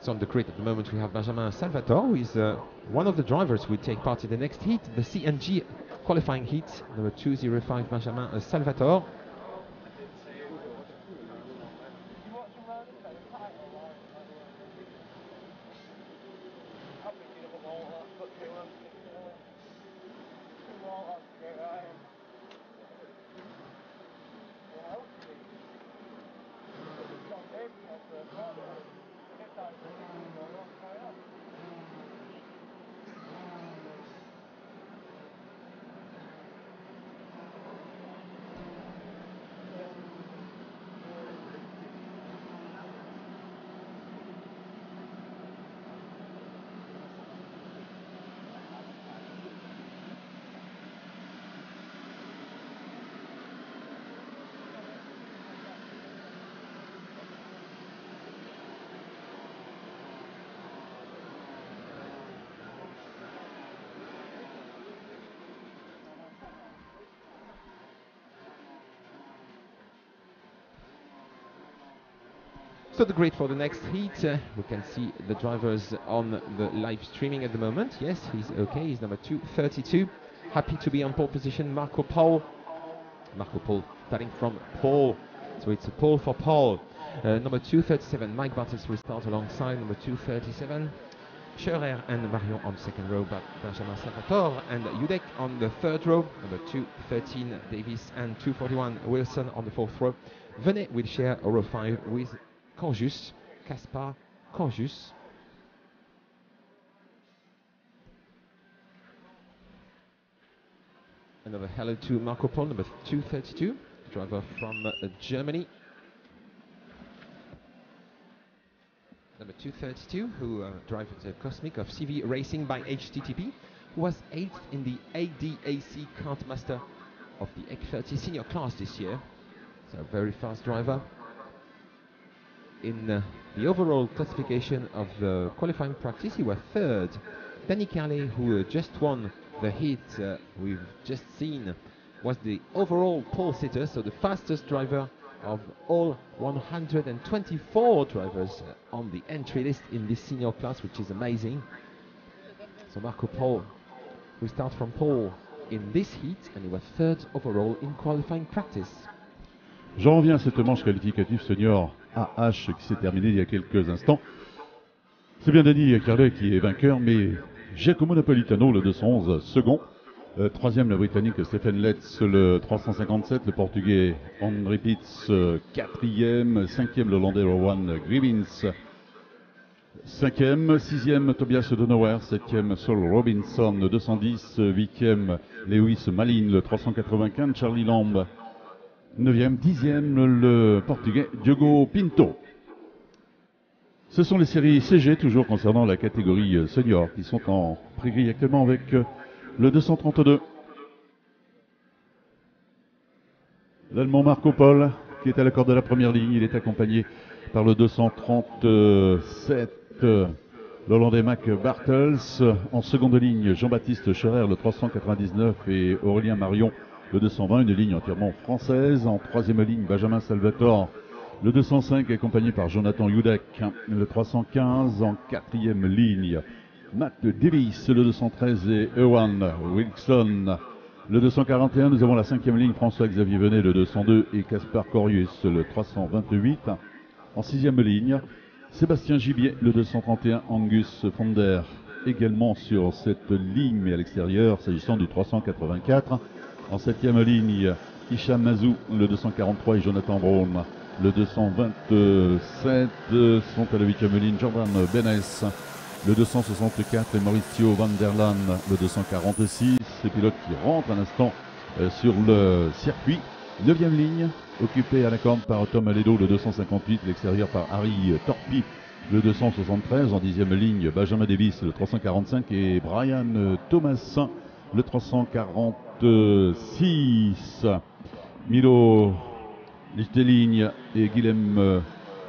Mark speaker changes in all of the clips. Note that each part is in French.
Speaker 1: So on the grid at the moment we have Benjamin Salvatore, who is one of the drivers who will take part in the next heat, the CNG qualifying heat, number 205 Benjamin Salvatore. So the grid for the next heat, we can see the drivers on the live streaming at the moment. Yes, he's okay, he's number 232. Happy to be on pole position, Marco Pol. Marco Pol starting from pole, so it's a pole for Paul. Number 237, Mike Bartels will start alongside number 237. Scherer and Marion on second row, but Benjamin Salvatore and Judek on the third row. Number 213, Davis and 241, Wilson on the fourth row. Venet will share a row 5 with Corjus, Caspar Corjus. Another hello to Marco Pol, number 232, driver from Germany. Number 232, who drives the Cosmic of CV Racing by HTTP, who was 8th in the ADAC Kart Master of the X30 senior class this year. So a very fast driver. In the overall classification of the qualifying practice, he was 3rd. Danny Carley, who just won the heat we've just seen, was the overall pole sitter, so the fastest driver of all 124 drivers on the entry list in this senior class, which is amazing. So Marco Pol, we start from pole in this heat, and he was 3rd overall in qualifying practice.
Speaker 2: J'en reviens à cette manche qualificative senior AH qui s'est terminée il y a quelques instants. C'est bien Danny Carley qui est vainqueur, mais Giacomo Napolitano, le 211, second. Troisième, le Britannique Stephen Letts, le 357. Le Portugais Henry Pitts, quatrième. Cinquième, le Hollandais Rowan Grievins. Cinquième. Sixième, Tobias Donauer. Septième, Saul Robinson, le 210. Huitième, Lewis Malin, le 395. Charlie Lamb. 9e, 10e, le Portugais Diogo Pinto. Ce sont les séries CG, toujours concernant la catégorie senior, qui sont en pré-grille actuellement avec le 232. L'Allemand Marco Pol, qui est à la corde de la première ligne, il est accompagné par le 237, l'Hollandais Mac Bartels. En seconde ligne, Jean-Baptiste Scherer, le 399, et Aurélien Marion, le 220, une ligne entièrement française. En troisième ligne, Benjamin Salvatore, le 205, accompagné par Jonathan Judek, le 315. En quatrième ligne, Matt Davis, le 213, et Ewan Wilson, le 241. Nous avons la cinquième ligne, François-Xavier Venet, le 202, et Caspar Corius, le 328. En sixième ligne, Sébastien Gibier, le 231, Angus Fonder, également sur cette ligne, mais à l'extérieur, s'agissant du 384. En septième ligne, Hicham Mazou, le 243, et Jonathan Brown, le 227. Sont à la huitième ligne Jordan Benès, le 264, et Mauricio Van der Laan, le 246. Ces pilotes qui rentrent un instant sur le circuit. Neuvième ligne, occupée à la corde par Tom Aledo, le 258, l'extérieur par Harry Torpi, le 273. En dixième ligne, Benjamin Davis, le 345, et Brian Thomas, le 346. Milo Lichteligne et Guilhem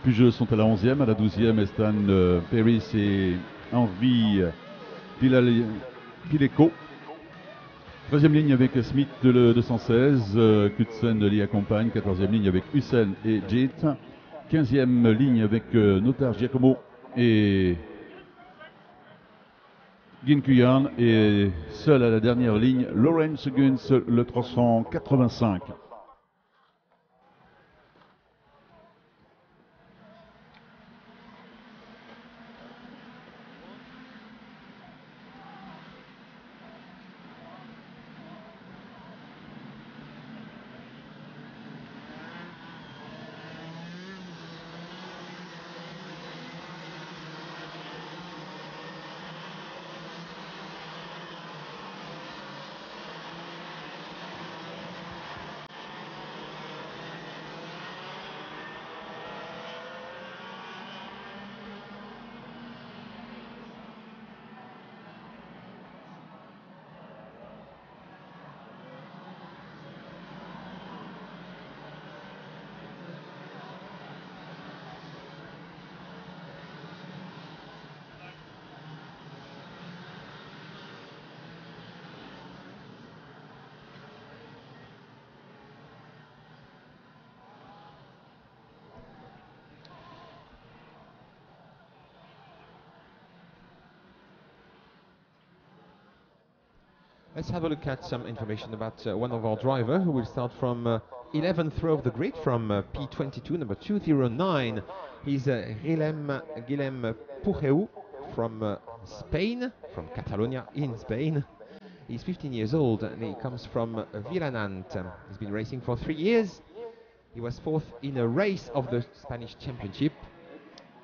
Speaker 2: Pugeux sont à la 11e. À la 12e, Estan Peris et Henri Pileco. 13e ligne avec Smith, le 216. Kutsen l'y accompagne. 14e ligne avec Hussein et Jit. 15e ligne avec Notar Giacomo, et Gin Kuyan et seul à la dernière ligne, Lawrence Gunz, le 385.
Speaker 1: Let's have a look at some information about one of our drivers who will start from 11th row of the grid from P22, number 209. He's Guillem Pujeu from Spain, from Catalonia in Spain. He's 15 years old and he comes from Villanant. He's been racing for 3 years. He was 4th in a race of the Spanish Championship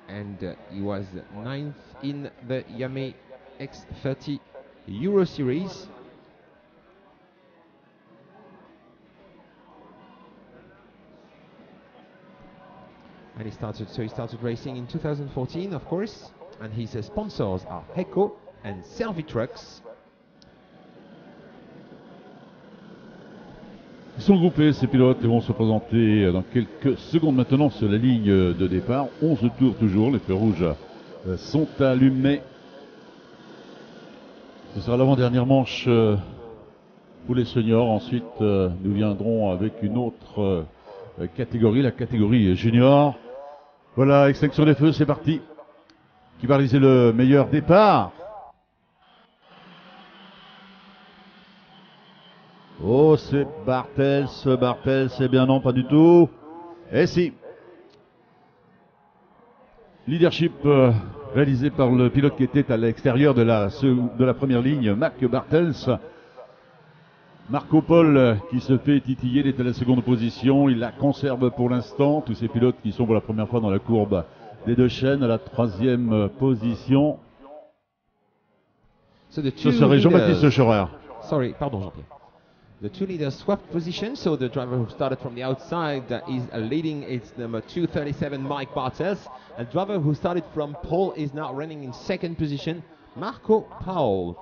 Speaker 1: and he was 9th in the Yamaha X30 Euro Series. And he started racing in 2014, of course, and his sponsors are Heco and Servitrucks.
Speaker 2: Ils sont groupés, ces pilotes, et vont se présenter dans quelques secondes maintenant sur la ligne de départ. 11 tours toujours, les feux rouges sont allumés. Ce sera l'avant-dernière manche pour les seniors. Ensuite, nous viendrons avec une autre catégorie, la catégorie junior. Voilà, extinction des feux, c'est parti. Qui va réaliser le meilleur départ? Oh, c'est Bartels, c'est bien non, pas du tout. Et si. Leadership réalisé par le pilote qui était à l'extérieur de la première ligne, Mac Bartels. Marco Pol qui se fait titiller, il est à la seconde position, il la conserve pour l'instant. Tous ces pilotes qui sont pour la première fois dans la courbe des deux chaînes à la troisième position.
Speaker 1: Ce
Speaker 2: serait Jean-Baptiste Scheurer.
Speaker 1: Sorry, pardon Jean-Pierre. The two leaders swapped position, so the driver who started from the outside is leading. It's number 237, Mike Bartels. The driver who started from pole is now running in second position, Marco Paul.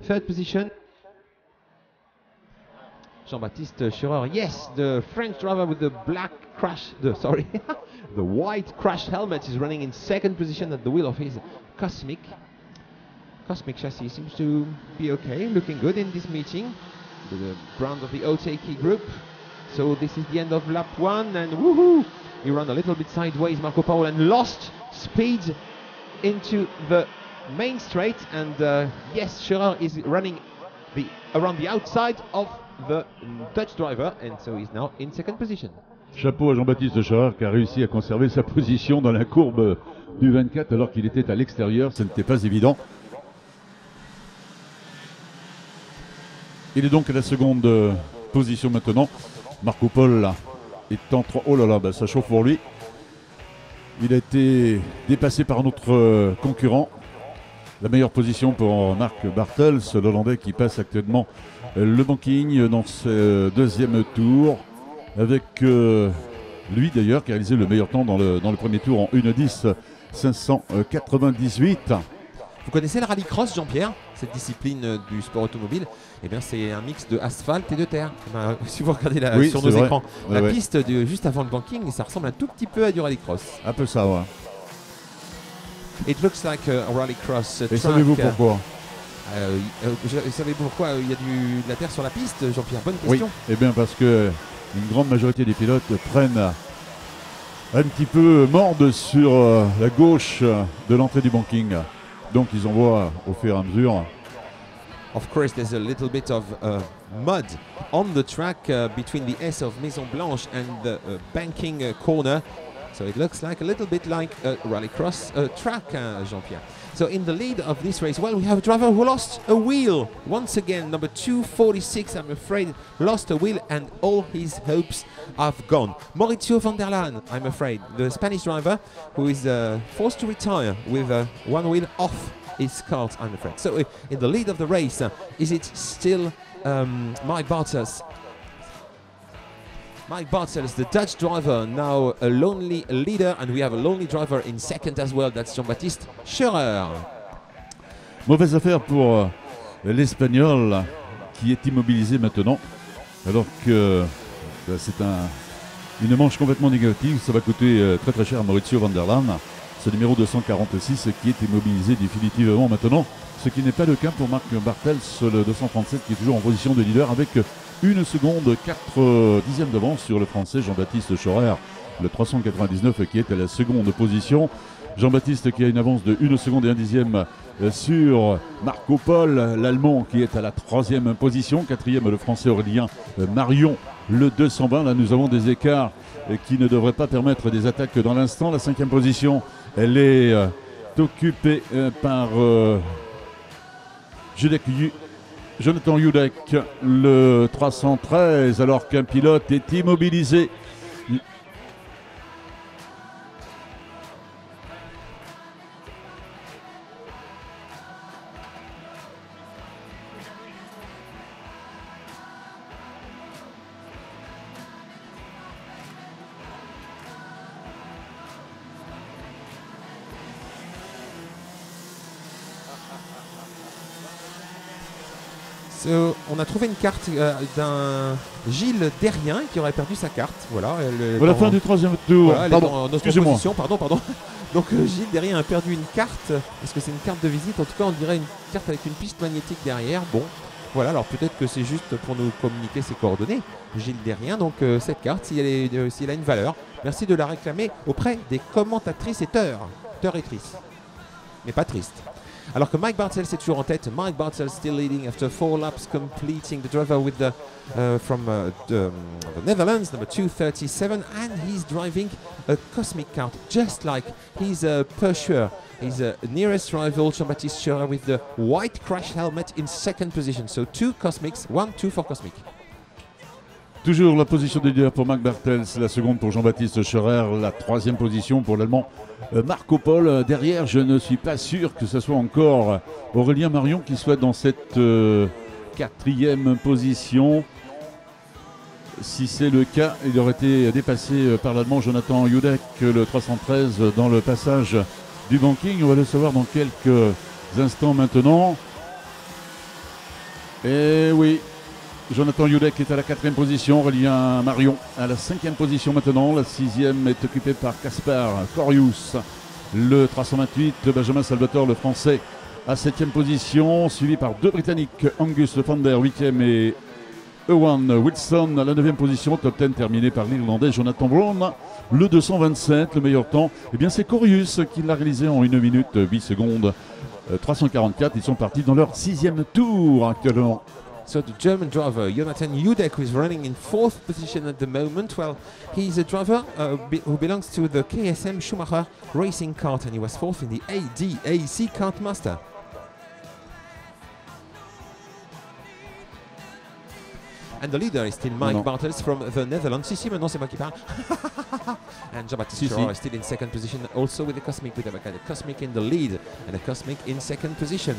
Speaker 1: Third position, Jean-Baptiste Scheurer. Yes, the French driver with the black crash, the white crash helmet is running in second position at the wheel of his Cosmic. Cosmic chassis seems to be okay, looking good in this meeting. The brand of the Oteki group. So this is the end of lap 1 and woohoo! He ran a little bit sideways, Marco Paul, and lost speed into the main straight. And yes, Scheurer is running around the outside of the Dutch driver, and so he's now in second position.
Speaker 2: Chapeau à Jean-Baptiste Scheurer qui a réussi à conserver sa position dans la courbe du 24 alors qu'il était à l'extérieur, ce n'était pas évident. Il est donc à la seconde position maintenant. Marco Pol est en 3. Oh là là, bah ça chauffe pour lui. Il a été dépassé par notre concurrent. La meilleure position pour Marc Bartels, l'Hollandais qui passe actuellement le banking dans ce deuxième tour. Avec lui d'ailleurs qui a réalisé le meilleur temps dans le premier tour en 1:10 598.
Speaker 1: Vous connaissez le rallycross, Jean-Pierre? Cette discipline du sport automobile, eh bien c'est un mix de asphalte et de terre. Si vous regardez sur nos écrans, la piste juste avant le banking, ça ressemble un tout petit peu à du rallycross.
Speaker 2: Un peu ça, ouais.
Speaker 1: It looks like a rallycross track.
Speaker 2: Et savez-vous pourquoi?
Speaker 1: Savez-vous pourquoi il y a de la terre sur la piste, Jean-Pierre? Bonne question.
Speaker 2: Oui, eh bien parce que une grande majorité des pilotes prennent un petit peu mordent sur la gauche de l'entrée du banking. Donc ils envoient au fur et à mesure.
Speaker 1: Of course, there's a little bit of mud on the track between the S of Maison Blanche and the banking corner. So it looks like a little bit like a rallycross track, Jean-Pierre. So in the lead of this race, well, we have a driver who lost a wheel. Once again, number 246, I'm afraid, lost a wheel and all his hopes have gone. Maurizio van der Laan, I'm afraid, the Spanish driver who is forced to retire with one wheel off his cart, I'm afraid. So in the lead of the race, is it still Mike Bartels? Mike Bartels, the Dutch driver, now a lonely leader, and we have a lonely driver in second as well, that's Jean-Baptiste Scheurer.
Speaker 2: Mauvaise affaire pour l'Espagnol qui est immobilisé maintenant, alors que c'est une manche complètement négative. Ça va coûter très très cher à Maurizio van der Laan, ce numéro 246 qui est immobilisé définitivement maintenant, ce qui n'est pas le cas pour Marc Bartels, le 237 qui est toujours en position de leader avec 1 seconde 4 dixièmes d'avance sur le français Jean-Baptiste Scheurer, le 399 qui est à la seconde position. Jean-Baptiste qui a une avance de 1 seconde et 1 dixième sur Marco Pol, l'Allemand qui est à la 3e position, 4e le français Aurélien Marion, le 220. Là nous avons des écarts qui ne devraient pas permettre des attaques dans l'instant. La 5e position, elle est occupée par Jonathan Judek, le 313, alors qu'un pilote est immobilisé.
Speaker 1: On a trouvé une carte d'un Gilles Derrien qui aurait perdu sa carte. Voilà.
Speaker 2: À la fin du 3e tour.
Speaker 1: Voilà,
Speaker 2: pardon, excusez-moi.
Speaker 1: Pardon. Donc Gilles Derrien a perdu une carte. Est-ce que c'est une carte de visite? En tout cas, on dirait une carte avec une piste magnétique derrière. Bon, voilà. Alors peut-être que c'est juste pour nous communiquer ses coordonnées. Gilles Derrien. Donc cette carte, si elle a une valeur, merci de la réclamer auprès des commentatrices et teurétrices. Mais pas triste. Alors que Mike Bartels est toujours en tête. Mike Bartels still leading after 4 laps, completing the driver with the from the Netherlands, number 237, and he's driving a Cosmic kart, just like his Peugeot. His nearest rival, Jean-Baptiste Scheurer, with the white crash helmet in second position. So 2 Cosmics, 1-2 for Cosmic.
Speaker 2: Toujours la position de leader pour Marc Bartels, la seconde pour Jean-Baptiste Scheurer, la 3e position pour l'Allemand Marco Pol. Derrière, je ne suis pas sûr que ce soit encore Aurélien Marion qui soit dans cette 4e position. Si c'est le cas, il aurait été dépassé par l'Allemand Jonathan Judek, le 313, dans le passage du banking. On va le savoir dans quelques instants maintenant. Et oui, Jonathan Judek est à la 4e position, Aurélien Marion à la 5e position maintenant. La 6e est occupée par Kaspar Corius, le 328, Benjamin Salvatore, le français, à 7e position, suivi par 2 Britanniques, Angus Fander, 8e, et Ewan Wilson à la 9e position. Top 10 terminé par l'Irlandais Jonathan Brown, le 227. Le meilleur temps, eh bien c'est Corius qui l'a réalisé en 1 minute 8 secondes 344. Ils sont partis dans leur 6e tour actuellement.
Speaker 1: So the German driver, Jonathan Judek, who is running in 4th position at the moment. Well, he's a driver who belongs to the KSM Schumacher Racing Kart, and he was 4th in the ADAC Kart Master. And the leader is still Mike Bartels from the Netherlands. Si, maintenant c'est moi qui parle. And Jean-Baptiste Scheurer is still in 2nd position, also with the Cosmic, with a Cosmic in the lead and a Cosmic in 2nd position.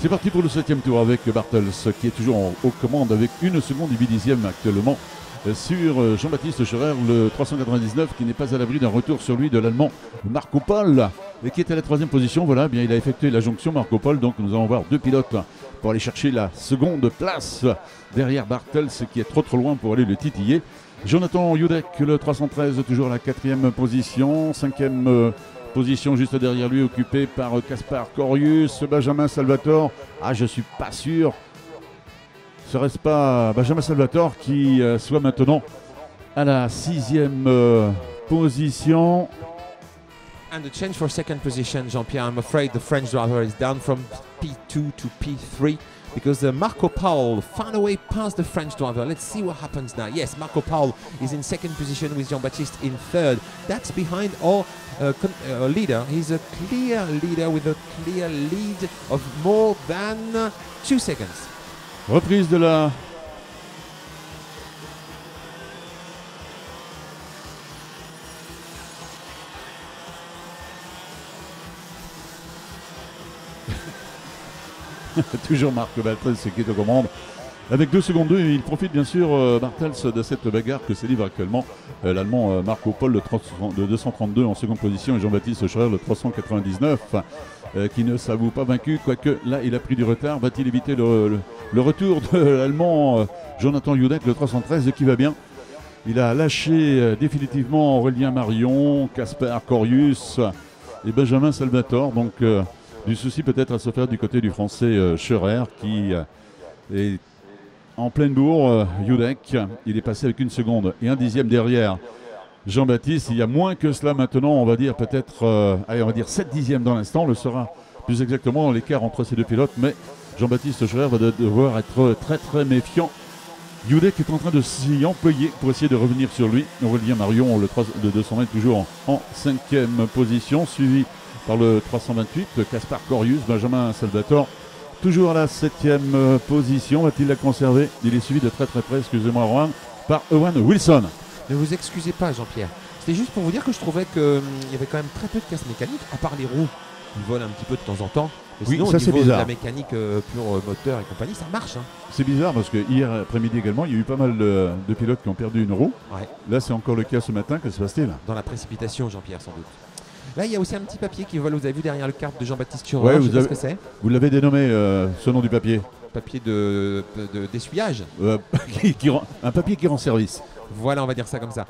Speaker 2: C'est parti pour le 7e tour avec Bartels qui est toujours aux commandes avec 1 seconde et 8 dixièmes actuellement sur Jean-Baptiste Scheurer, le 399, qui n'est pas à l'abri d'un retour sur lui de l'Allemand Marco Pol et qui est à la 3e position. Voilà, bien il a effectué la jonction Marco Pol, donc nous allons voir 2 pilotes pour aller chercher la seconde place derrière Bartels qui est trop loin pour aller le titiller. Jonathan Judek, le 313, toujours à la 4e position. 5e position juste derrière lui, occupée par Kaspar Corius. Benjamin Salvatore, je suis pas sûr. Serait-ce pas Benjamin Salvatore qui soit maintenant à la 6e position?
Speaker 1: And the change for second position, Jean-Pierre, I'm afraid the French driver is down from P2 to P3 because Marco Paul found a way past the French driver. Let's see what happens now. Yes, Marco Paul is in second position with Jean-Baptiste in third. That's behind our leader. He's a clear leader with a clear lead of more than 2 seconds.
Speaker 2: Reprise de la... Toujours Marc Bartels qui est aux commandes. Avec 2 secondes 2, il profite bien sûr Bartels de cette bagarre que se livre actuellement l'Allemand Marco Paul, le 232 en seconde position, et Jean-Baptiste Scheurer, le 399, qui ne s'avoue pas vaincu, quoique là il a pris du retard. Va-t-il éviter le retour de l'Allemand Jonathan Judek, le 313, qui va bien? Il a lâché définitivement Aurélien Marion, Kaspar Corius et Benjamin Salvatore, donc du souci peut-être à se faire du côté du français Scheurer qui est en pleine bourre. Judek, il est passé avec 1 seconde et 1 dixième derrière Jean-Baptiste. Il y a moins que cela maintenant, on va dire peut-être, on va dire 7 dixièmes dans l'instant, le sera plus exactement dans l'écart entre ces 2 pilotes, mais Jean-Baptiste Scheurer va devoir être très très méfiant. Judek est en train de s'y employer pour essayer de revenir sur lui. Aurélien Marion, le 220, toujours en 5e position, suivi par le 328, Kaspar Corius. Benjamin Salvatore, toujours à la 7e position. Va-t-il la conserver? Il est suivi de très très près, excusez-moi Rohan, par Owen Wilson.
Speaker 1: Ne vous excusez pas, Jean-Pierre. C'était juste pour vous dire que je trouvais qu'il y avait quand même très peu de casse mécanique, à part les roues. Ils volent un petit peu de temps en temps. Mais
Speaker 2: oui,
Speaker 1: sinon,
Speaker 2: ça
Speaker 1: au
Speaker 2: c'est
Speaker 1: niveau
Speaker 2: bizarre.
Speaker 1: de la mécanique pure moteur et compagnie, ça marche. Hein.
Speaker 2: C'est bizarre parce que hier après-midi également, il y a eu pas mal de pilotes qui ont perdu une roue.
Speaker 1: Ouais.
Speaker 2: Là, c'est encore le cas ce matin. Que se passe-t-il?
Speaker 1: Dans la précipitation, Jean-Pierre, sans doute. Là, il y a aussi un petit papier qui vole. Vous avez vu derrière le carte de Jean-Baptiste Scheurer.
Speaker 2: Ouais,
Speaker 1: je sais pas ce que c'est.
Speaker 2: Vous l'avez dénommé ce nom du papier.
Speaker 1: Papier d'essuyage.
Speaker 2: Un papier qui rend service.
Speaker 1: Voilà, on va dire ça comme ça.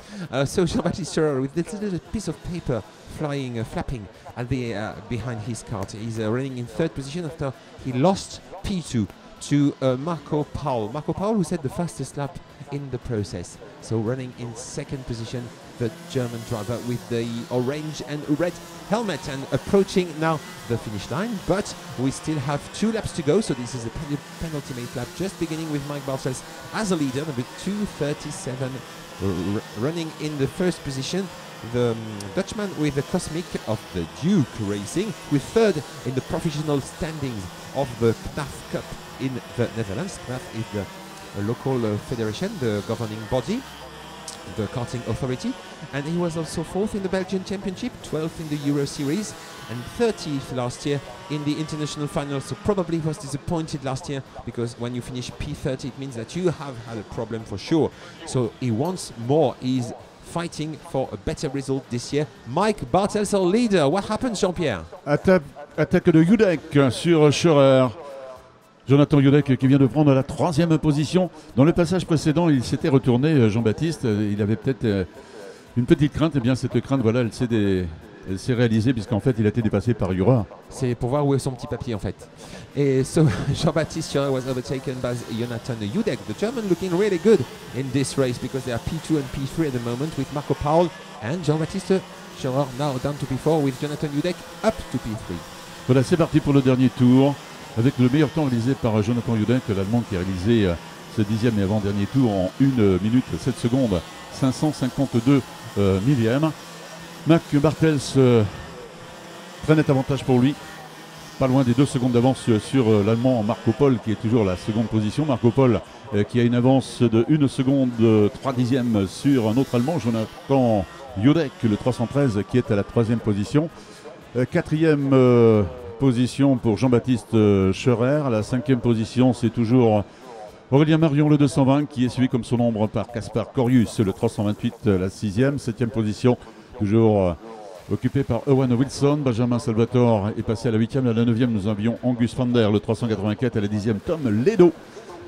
Speaker 1: So Jean-Baptiste Scheurer with this little piece of paper flying, flapping at the behind his cart. He's running in third position after he lost P2 to Marco Paul. Marco Paul, who set the fastest lap in the process. So running in second position, the German driver with the orange and red helmet, and approaching now the finish line. But we still have 2 laps to go, so this is a penultimate lap, just beginning with Mike Bartels as a leader, number 237, running in the first position. The Dutchman with the Cosmic of the Duke Racing, with third in the professional standings of the KNAF Cup in the Netherlands. KNAF is the local federation, the governing body, the karting authority, and he was also 4th in the Belgian Championship, 12th in the Euro Series, and 30th last year in the international final. So probably was disappointed last year, because when you finish P30 it means that you have had a problem for sure. So he wants more. He's fighting for a better result this year. Mike Bartels, our leader. What happens, Jean-Pierre?
Speaker 2: Attaque de Judek sur Scheurer. Jonathan Judek qui vient de prendre la 3e position. Dans le passage précédent, il s'était retourné, Jean-Baptiste. Il avait peut-être une petite crainte. Et bien cette crainte, voilà, elle s'est réalisée puisqu'en fait, il a été dépassé par Jura.
Speaker 1: C'est pour voir où est son petit papier en fait. Et so Jean-Baptiste Scheurer was overtaken by Jonathan Judek, the German, looking really good in this race because they are P2 and P3 at the moment with Marco Paul and Jean-Baptiste Scheurer now down to P4 with Jonathan Judek up to P3.
Speaker 2: Voilà, c'est parti pour le dernier tour, avec le meilleur temps réalisé par Jonathan Judek, l'Allemand qui a réalisé ce 10e et avant-dernier tour en 1 minute 7 secondes 552 millièmes. Mac Bartels, très net avantage pour lui, pas loin des 2 secondes d'avance sur l'Allemand Marco Paul qui est toujours à la seconde position. Marco Paul qui a une avance de 1 seconde 3 dixièmes sur un autre Allemand, Jonathan Judek, le 313, qui est à la 3e position. 4e position pour Jean-Baptiste Scheurer. À la 5e position, c'est toujours Aurélien Marion, le 220, qui est suivi comme son ombre par Kaspar Corius, le 328, la 6e. 7e position, toujours occupé par Owen Wilson. Benjamin Salvatore est passé à la 8e. À la 9e, nous avions Angus van der, le 384. À la 10e, Tom Ledo,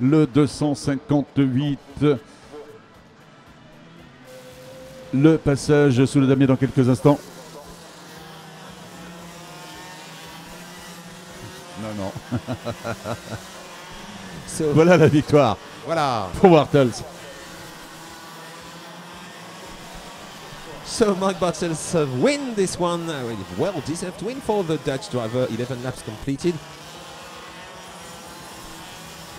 Speaker 2: le 258. le passage sous le damier dans quelques instants. Non.
Speaker 1: So,
Speaker 2: Voilà la victoire
Speaker 1: voilà.
Speaker 2: pour Bartels.
Speaker 1: So Mark Bartels win this one. Well-deserved win for the Dutch driver. 11 laps completed.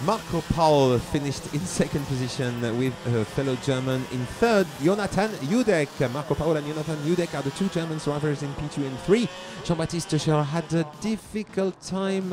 Speaker 1: Marco Paul finished in second position with a fellow German in third, Jonathan Judek. Marco Paul and Jonathan Judek are the two German drivers in P2 and 3. Jean-Baptiste Techer had a difficult time.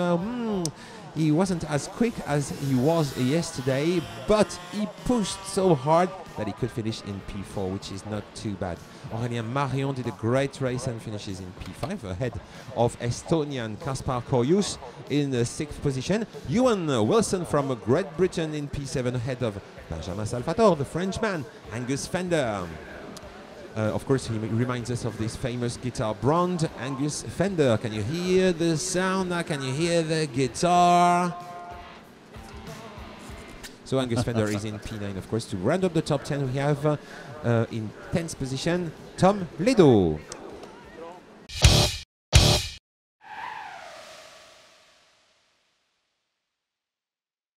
Speaker 1: He wasn't as quick as he was yesterday, but he pushed so hard that he could finish in P4, which is not too bad. Aurélien Marion did a great race and finishes in P5 ahead of Estonian Kaspar Korjus in the 6th position. Ewan Wilson from Great Britain in P7 ahead of Benjamin Salvatore, the Frenchman. Angus Fender. Of course, he reminds us of this famous guitar brand, Angus Fender. Can you hear the sound? Can you hear the guitar? So Angus Fender is in P9, of course. To round up the top 10, we have in 10th position, Tom Ledo.